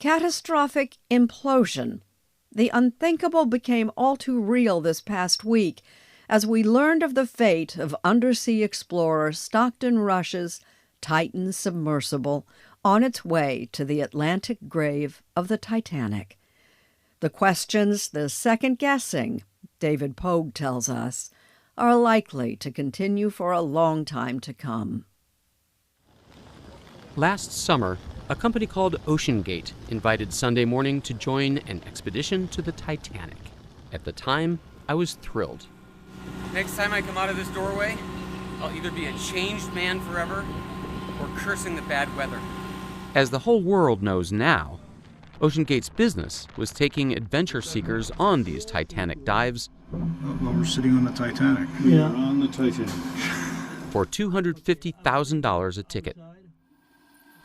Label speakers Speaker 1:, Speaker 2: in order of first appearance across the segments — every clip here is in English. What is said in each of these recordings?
Speaker 1: Catastrophic implosion. The unthinkable became all too real this past week as we learned of the fate of undersea explorer Stockton Rush's Titan submersible on its way to the Atlantic grave of the Titanic. The questions, the second-guessing, David Pogue tells us, are likely to continue for a long time to come.
Speaker 2: Last summer, a company called OceanGate invited Sunday Morning to join an expedition to the Titanic. At the time, I was thrilled.
Speaker 3: Next time I come out of this doorway, I'll either be a changed man forever or cursing the bad weather.
Speaker 2: As the whole world knows now, OceanGate's business was taking adventure seekers on these Titanic dives
Speaker 4: Well, we're sitting on the Titanic.
Speaker 5: Yeah.
Speaker 4: We're on the Titanic.
Speaker 2: for $250,000 a ticket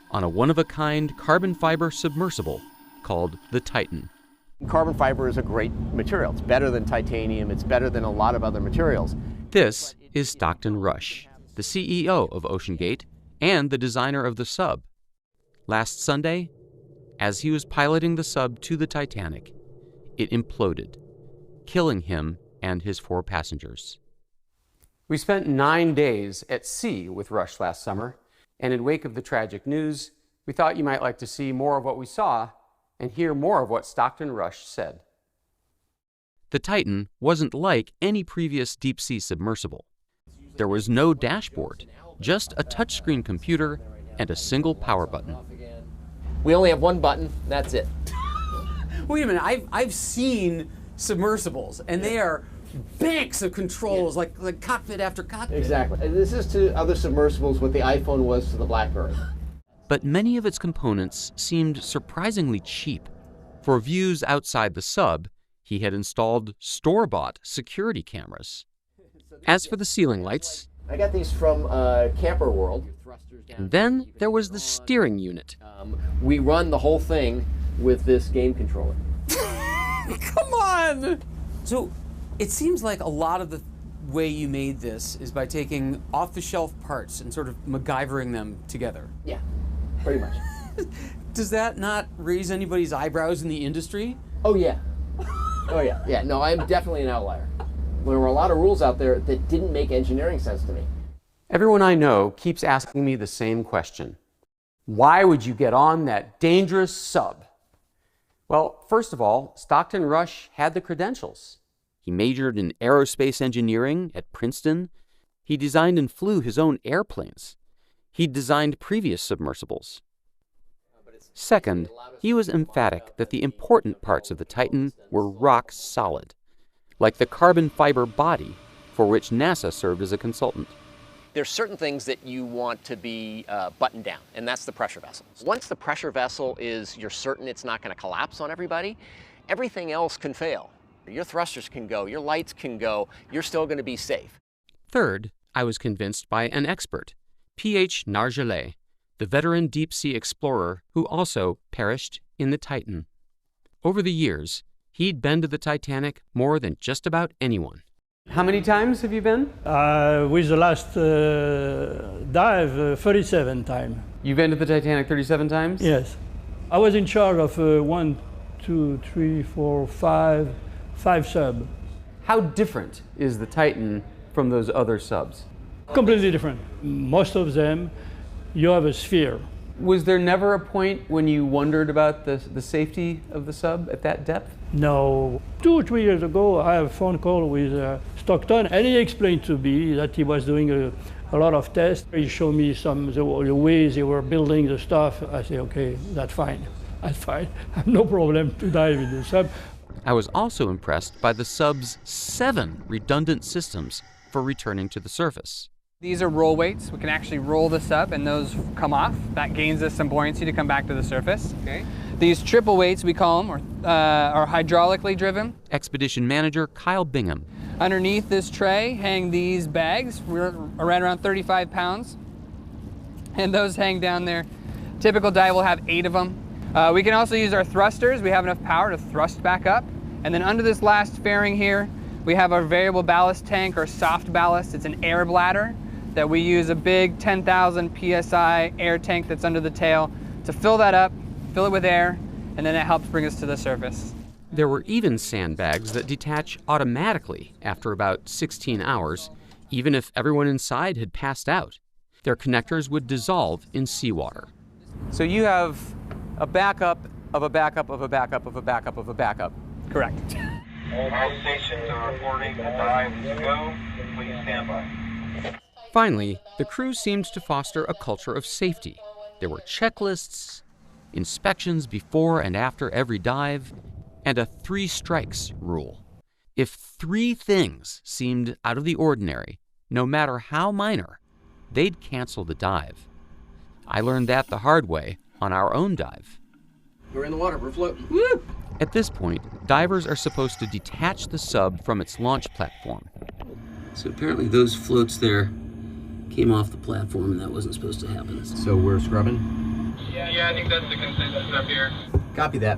Speaker 2: on a one-of-a-kind carbon fiber submersible called the Titan.
Speaker 6: Carbon fiber is a great material. It's better than titanium. It's better than a lot of other materials.
Speaker 2: This is Stockton Rush, the CEO of OceanGate and the designer of the sub. Last Sunday, as he was piloting the sub to the Titanic, it imploded, killing him and his 4 passengers. We spent 9 days at sea with Rush last summer, and in wake of the tragic news, we thought you might like to see more of what we saw and hear more of what Stockton Rush said. The Titan wasn't like any previous deep-sea submersible. There was no dashboard, just a touchscreen computer and a single power button.
Speaker 6: We only have one button, that's it.
Speaker 3: Wait a minute, I've seen submersibles, and they are banks of controls, like cockpit after cockpit.
Speaker 6: Exactly. And this is to other submersibles what the iPhone was to the BlackBerry.
Speaker 2: But many of its components seemed surprisingly cheap. For views outside the sub, he had installed store-bought security cameras. As for the ceiling lights,
Speaker 6: I got these from Camper World.
Speaker 2: and then there was the steering unit.
Speaker 6: We run the whole thing with this game controller.
Speaker 3: Come on! So, it seems like a lot of the way you made this is by taking off-the-shelf parts and sort of MacGyvering them together.
Speaker 6: Yeah, pretty much.
Speaker 3: Does that not raise anybody's eyebrows in the industry?
Speaker 6: Oh yeah. Oh yeah. Yeah, no, I'm definitely an outlier. There were a lot of rules out there that didn't make engineering sense to me.
Speaker 2: Everyone I know keeps asking me the same question. Why would you get on that dangerous sub? Well, first of all, Stockton Rush had the credentials. He majored in aerospace engineering at Princeton. He designed and flew his own airplanes. He designed previous submersibles. Second, he was emphatic that the important parts of the Titan were rock solid, like the carbon fiber body for which NASA served as a consultant.
Speaker 6: There's certain things that you want to be buttoned down, and that's the pressure vessel. Once the pressure vessel is, you're certain it's not going to collapse on everybody, everything else can fail. Your thrusters can go, your lights can go, you're still going to be safe.
Speaker 2: Third, I was convinced by an expert, P.H. Nargeolet, the veteran deep-sea explorer who also perished in the Titan. Over the years, he'd been to the Titanic more than just about anyone. How many times have you been?
Speaker 5: With the last dive, 37 times.
Speaker 2: You've been to the Titanic 37 times?
Speaker 5: Yes. I was in charge of 1, 2, 3, 4, 5 subs.
Speaker 2: How different is the Titan from those other subs?
Speaker 5: Completely different. Most of them, you have a sphere.
Speaker 2: Was there never a point when you wondered about the safety of the sub at that depth?
Speaker 5: No. 2 or 3 years ago, I had a phone call with Stockton, and he explained to me that he was doing a lot of tests. He showed me the ways they were building the stuff. I said, okay, that's fine. That's fine. I have no problem to dive in the sub.
Speaker 2: I was also impressed by the sub's 7 redundant systems for returning to the surface.
Speaker 7: These are roll weights. We can actually roll this up and those come off. That gains us some buoyancy to come back to the surface.
Speaker 3: Okay.
Speaker 7: These triple weights, we call them, are hydraulically driven.
Speaker 2: Expedition manager Kyle Bingham.
Speaker 7: Underneath this tray hang these bags. We're right around 35 pounds. And those hang down there. Typical dive will have 8 of them. We can also use our thrusters. We have enough power to thrust back up. And then under this last fairing here, we have our variable ballast tank or soft ballast. It's an air bladder that we use a big 10,000 PSI air tank that's under the tail to fill that up, fill it with air, and then it helps bring us to the surface.
Speaker 2: There were even sandbags that detach automatically after about 16 hours, even if everyone inside had passed out. Their connectors would dissolve in seawater.
Speaker 3: So you have a backup of a backup of a backup of a backup of a backup.
Speaker 7: Correct.
Speaker 8: All stations are reporting the dive is go. Please stand by.
Speaker 2: Finally, the crew seemed to foster a culture of safety. There were checklists, inspections before and after every dive, and a 3 strikes rule. If 3 things seemed out of the ordinary, no matter how minor, they'd cancel the dive. I learned that the hard way on our own dive.
Speaker 6: We're in the water, we're floating. Woo!
Speaker 2: At this point, divers are supposed to detach the sub from its launch platform.
Speaker 9: So apparently those floats there came off the platform, and that wasn't supposed to happen.
Speaker 6: So we're scrubbing?
Speaker 8: Yeah, I think that's the consensus up here.
Speaker 6: Copy that.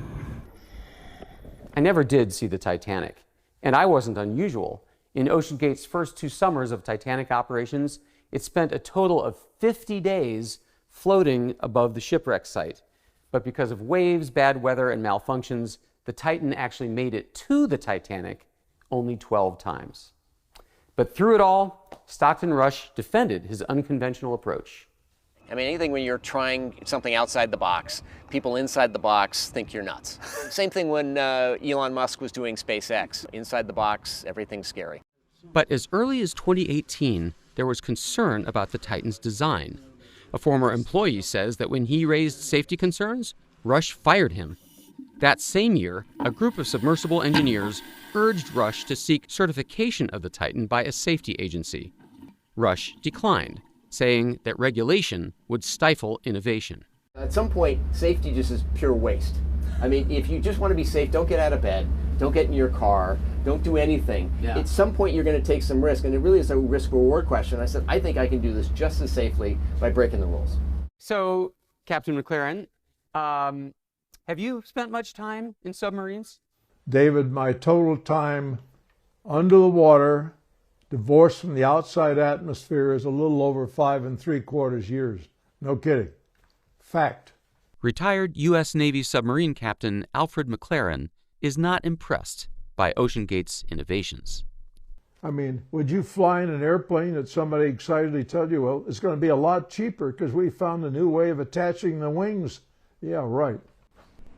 Speaker 3: I never did see the Titanic, and I wasn't unusual. In OceanGate's first 2 summers of Titanic operations, it spent a total of 50 days floating above the shipwreck site. But because of waves, bad weather, and malfunctions, the Titan actually made it to the Titanic only 12 times. But through it all, Stockton Rush defended his unconventional approach.
Speaker 6: I mean, anything when you're trying something outside the box, people inside the box think you're nuts. Same thing when Elon Musk was doing SpaceX. Inside the box, everything's scary.
Speaker 2: But as early as 2018, there was concern about the Titan's design. A former employee says that when he raised safety concerns, Rush fired him. That same year, a group of submersible engineers urged Rush to seek certification of the Titan by a safety agency. Rush declined, saying that regulation would stifle innovation.
Speaker 6: At some point, safety just is pure waste. I mean, if you just want to be safe, don't get out of bed, don't get in your car, don't do anything.
Speaker 9: Yeah.
Speaker 6: At some point, you're going to take some risk, and it really is a risk-reward question. I said, I think I can do this just as safely by breaking the rules.
Speaker 3: So, Captain McLaren, have you spent much time in submarines?
Speaker 10: David, my total time under the water, divorced from the outside atmosphere, is a little over 5 3/4 years. No kidding. Fact.
Speaker 2: Retired U.S. Navy submarine captain Alfred McLaren is not impressed by OceanGate's innovations.
Speaker 10: I mean, would you fly in an airplane that somebody excitedly tells you, well, it's going to be a lot cheaper because we found a new way of attaching the wings? Yeah, right.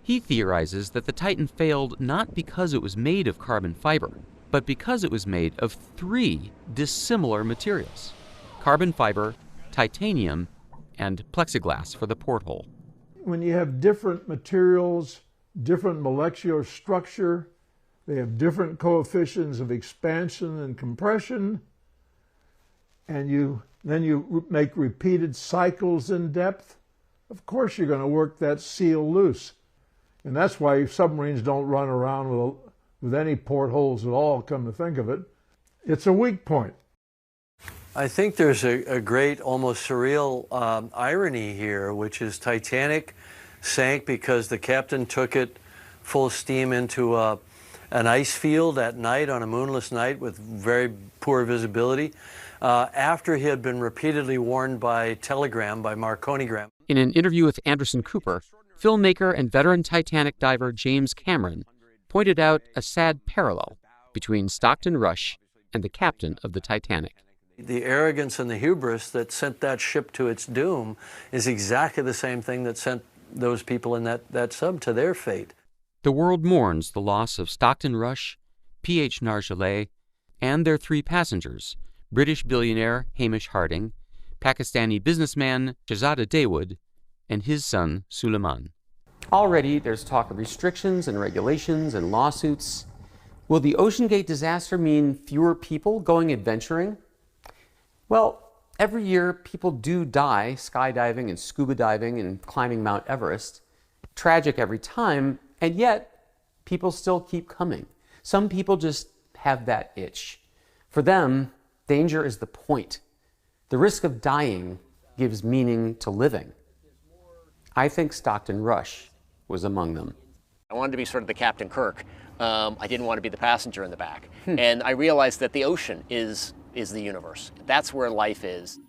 Speaker 2: He theorizes that the Titan failed not because it was made of carbon fiber, but because it was made of 3 dissimilar materials: carbon fiber, titanium, and plexiglass for the porthole.
Speaker 10: When you have different materials, different molecular structure, they have different coefficients of expansion and compression, and then you make repeated cycles in depth, of course you're going to work that seal loose. And that's why submarines don't run around with any portholes at all, come to think of it. It's a weak point.
Speaker 11: I think there's a great, almost surreal irony here, which is Titanic sank because the captain took it full steam into an ice field at night on a moonless night with very poor visibility, after he had been repeatedly warned by telegram, by Marconigram.
Speaker 2: In an interview with Anderson Cooper, filmmaker and veteran Titanic diver James Cameron pointed out a sad parallel between Stockton Rush and the captain of the Titanic.
Speaker 11: The arrogance and the hubris that sent that ship to its doom is exactly the same thing that sent those people in that sub to their fate.
Speaker 2: The world mourns the loss of Stockton Rush, P.H. Nargeolet, and their 3 passengers, British billionaire Hamish Harding, Pakistani businessman Shahzada Dawood, and his son Suleiman.
Speaker 3: Already, there's talk of restrictions and regulations and lawsuits. Will the OceanGate disaster mean fewer people going adventuring? Well, every year people do die skydiving and scuba diving and climbing Mount Everest. Tragic every time, and yet people still keep coming. Some people just have that itch. For them, danger is the point. The risk of dying gives meaning to living. I think Stockton Rush was among them.
Speaker 6: I wanted to be sort of the Captain Kirk. I didn't want to be the passenger in the back. And I realized that the ocean is the universe. That's where life is.